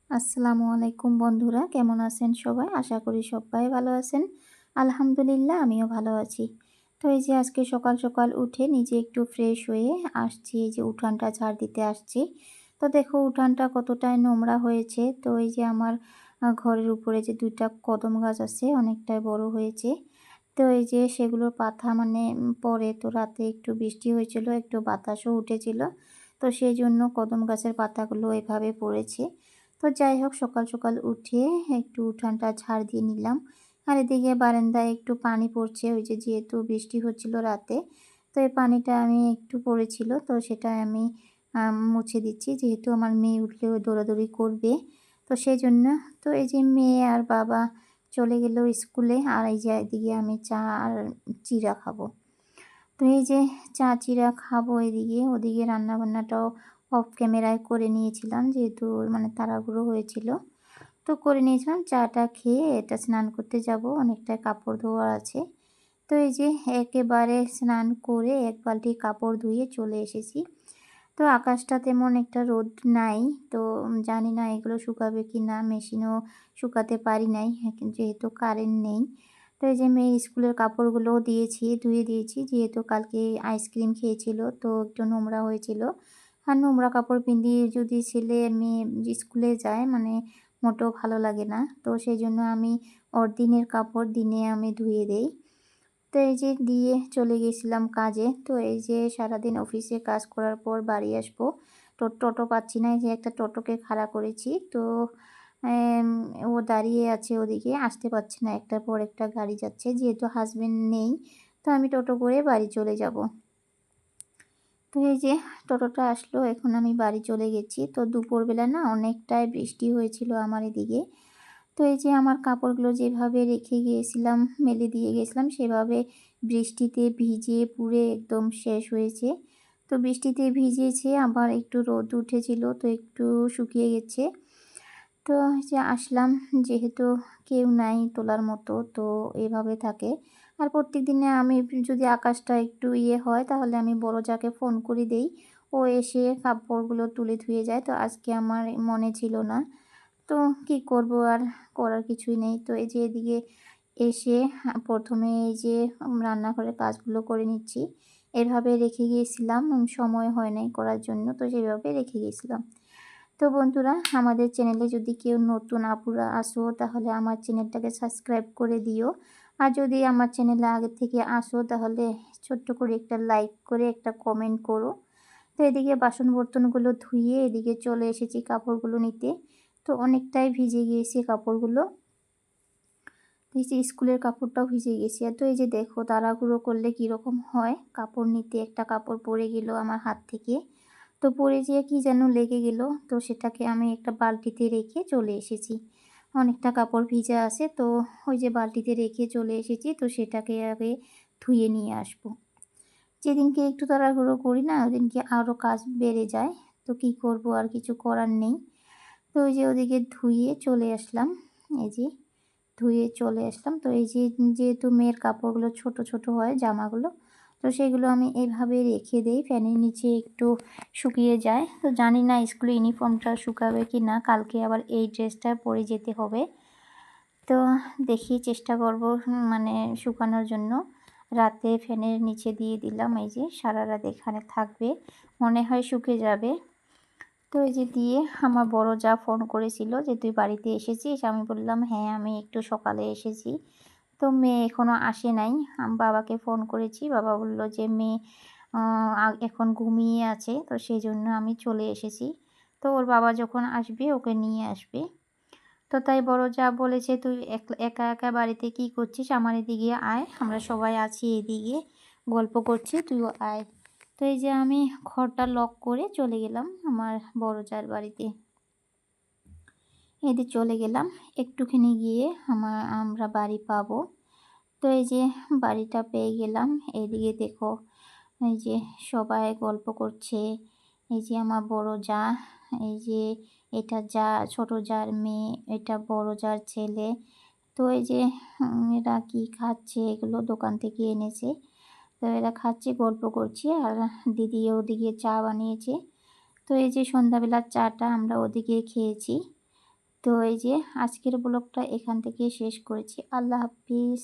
আসসালামু আলাইকুম বন্ধুরা, কেমন আছেন সবাই? আশা করি সবাই ভালো আছেন। আলহামদুলিল্লাহ আমিও ভালো আছি। তো এই যে আজকে সকাল সকাল উঠে নিজে একটু ফ্রেশ হয়ে আসছি, এই যে উঠানটা ঝাড় দিতে আসছি। তো দেখো উঠানটা কতটাই নোংরা হয়েছে। তো এই যে আমার ঘরের উপরে যে ২ টা কদম গাছ আছে অনেকটাই বড় হয়েছে। তো এই যে সেগুলোর পাতা মানে পড়ে, তো রাতে একটু বৃষ্টি হয়েছিল, একটু বাতাসও উঠেছিল। তো সেজন্য কদম গাছের পাতাগুলো এভাবে পড়েছে। তো যাই হোক সকাল সকাল উঠে একটু উঠানটা ঝাড় দিয়ে নিলাম। আর এদিকে বারান্দায় একটু পানি পড়ছে, ওই যে যেহেতু বৃষ্টি হচ্ছিল রাতে, তো এই পানিটা আমি একটু পড়েছিল, তো সেটা আমি মুছে দিচ্ছি, যেহেতু আমার মেয়ে উঠলে ও দৌড়াদৌড়ি করবে। তো সেজন্য তো এই যে মেয়ে আর বাবা চলে গেল স্কুলে, আর এই যে এদিকে আমি চা আর চিড়া খাবো। তো এই যে চা চিড়া খাবো এদিকে, ওদিকে রান্নাবান্নাটাও অফ ক্যামেরায় করে নিয়েছিলাম, যেহেতু মানে তাড়াহুড়ো হয়েছিল। তো করে নিয়েছিলাম, চাটা খেয়ে এটা স্নান করতে যাবো, অনেকটা কাপড় ধোয়ার আছে। তো এই যে একেবারে স্নান করে ১ বালতি কাপড় ধুয়ে চলে এসেছি। তো আকাশটা তেমন একটা রোদ নাই। তো জানি না এগুলো শুকাবে কিনা, মেশিনেও শুকাতে পারি নাই যেহেতু কারেন্ট নেই। তো এই যে মেয়ের স্কুলের কাপড়গুলোও দিয়েছি, ধুয়ে দিয়েছি, যেহেতু কালকে আইসক্রিম খেয়েছিল তো একটু নোংরা হয়েছিল। আর নোংরা কাপড় দিয়ে যদি ছেলে মেয়ে স্কুলে যায় মানে মোটেও ভালো লাগে না। তো সেজন্য আমি ওর দিনের কাপড় দিনে আমি ধুয়ে দেই। তো এই যে দিয়ে চলে গেছিলাম কাজে। তো এই যে সারাদিন অফিসে কাজ করার পর বাড়ি আসবো। তো টোটো পাচ্ছি না। এই যে একটা টোটোকে খাড়া করেছি। তো এম ও দাঁড়িয়ে আছে ওদিকে, আসতে পারছে না। একটার পর একটা গাড়ি যাচ্ছে। যেহেতু হাসব্যান্ড নেই, তো আমি টোটো করে বাড়ি চলে যাবো। তো এই যে টোটোটা আসলো, এখন আমি বাড়ি চলে গেছি। তো দুপুরবেলা না অনেকটাই বৃষ্টি হয়েছিল আমার এদিকে। তো এই যে আমার কাপড়গুলো যেভাবে রেখে গিয়েছিলাম, মেলে দিয়ে গেছিলাম, সেভাবে বৃষ্টিতে ভিজে পুড়ে একদম শেষ হয়েছে। তো বৃষ্টিতে ভিজেছে, আবার একটু রোদ উঠেছিল, তো একটু শুকিয়ে গেছে। তো এই যে আসলাম, যেহেতু কেউ নাই তোলার মতো, তো এভাবে থাকে। আর প্রত্যেকদিনে আমি যদি আকাশটা একটু হয়, তাহলে আমি বড় যাকে ফোন করে দেই। ও এসে কাপড়গুলো তুলে ধুয়ে যায়। তো আজকে আমার মনে ছিল না। তো কি করব আর, করার কিছুই নেই। তো এই যে এদিকে এসে ১ম এ এই যে রান্নাঘরের কাজগুলো করে নিচ্ছি। এভাবে রেখে গিয়েছিলাম, সময় হয় নাই করার জন্য, তো সেভাবে রেখে গিয়েছিলাম। তো বন্ধুরা, আমাদের চ্যানেলে যদি কেউ নতুন আপুরা আসো, তাহলে আমার চ্যানেলটাকে সাবস্ক্রাইব করে দিও। আর যদি আমার চ্যানেলে আগে থেকে আসো, তাহলে ছোট্ট করে একটা লাইক করে একটা কমেন্ট করো। তো এদিকে বাসন-বর্তনগুলো ধুয়ে এদিকে চলে এসেছি কাপড়গুলো নিতে। তো অনেকটাই ভিজে গিয়েছে কাপড়গুলো। এই যে স্কুলের কাপড়টাও ভিজে গেছে। তো এই যে দেখো তাড়াহুড়ো করলে কীরকম হয়, কাপড় নিতে একটা কাপড় পড়ে গেল আমার হাত থেকে। তো পড়ে যেয়ে কি যেন লেগে গেল। তো সেটাকে আমি একটা বালতিতে রেখে চলে এসেছি। অনেকটা কাপড় ভিজা আছে, তো ওই যে বালতিতে রেখে চলে এসেছি। তো সেটাকে আগে ধুয়ে নিয়ে আসবো। যেদিনকে একটু তাড়াহুড়ো করি না, ওদিনকে আরও কাজ বেড়ে যায়। তো কি করব, আর কিছু করার নেই। তো ওই যে ওদিকে ধুয়ে চলে আসলাম। এই যে ধুয়ে চলে আসলাম। তো এই যে যেহেতু মেয়ের কাপড়গুলো ছোট, ছোট হয় জামাগুলো, তো সেগুলো আমি এভাবে রেখে দেই ফ্যানের নিচে একটু শুকিয়ে যায়। তো জানি না স্কুলে ইউনিফর্মটা শুকাবে কি না, কালকে আবার এই ড্রেসটা পরে যেতে হবে। তো দেখি চেষ্টা করব মানে শুকানোর জন্য। রাতে ফ্যানের নিচে দিয়ে দিলাম, এই যে সারারাত এখানে থাকবে। মনে হয় শুকে যাবে। তো এই যে দিয়ে আমার বড় জা ফোন করেছিল যে, "তুই বাড়িতে এসেছিস?" আমি বললাম, "হ্যাঁ, আমি একটু সকালে এসেছি।" তো মেয়ে এখনো আসে নাই। বাবাকে ফোন করেছি। বাবা বলল যে, "মেয়ে আ এখন ঘুমিয়ে আছে।" তো সেজন্য আমি চলে এসেছি। তো ওর বাবা যখন আসবে ওকে নিয়ে আসবে। তো তাই বড় জা বলেছে, "তুই একা, একা বাড়িতে কি করছিস? আমার এদিকে আয়। আমরা সবাই আছি এদিকে, গল্প করছি, তুইও আয়।" তো এই যে আমি ঘরটা লক করে চলে গেলাম আমার বড় জার বাড়িতে। চলে গেলাম। একটুখানি গিয়ে আমরা বাড়ি পাবো। তো এই যে বাড়িটা পেয়ে গেলাম। এদিকে দেখো, এই যে সবাই গল্প করছে। এই যে আমার বড় জা, এই যে এটা ছোট জার মেয়ে, এটা বড় জার ছেলে। তো এই যে এরা কি খাচ্ছে, এগুলো দোকান থেকে এনেছে। তো এরা খাচ্ছে, গল্প করছে, আর দিদি ওদিকে চা বানিয়েছে। তো এই যে সন্ধ্যাবেলার চাটা আমরা ওদিকে খেয়েছি। তো এই যে আজকের ব্লগটা এখান থেকে শেষ করেছি। আল্লাহ হাফিজ।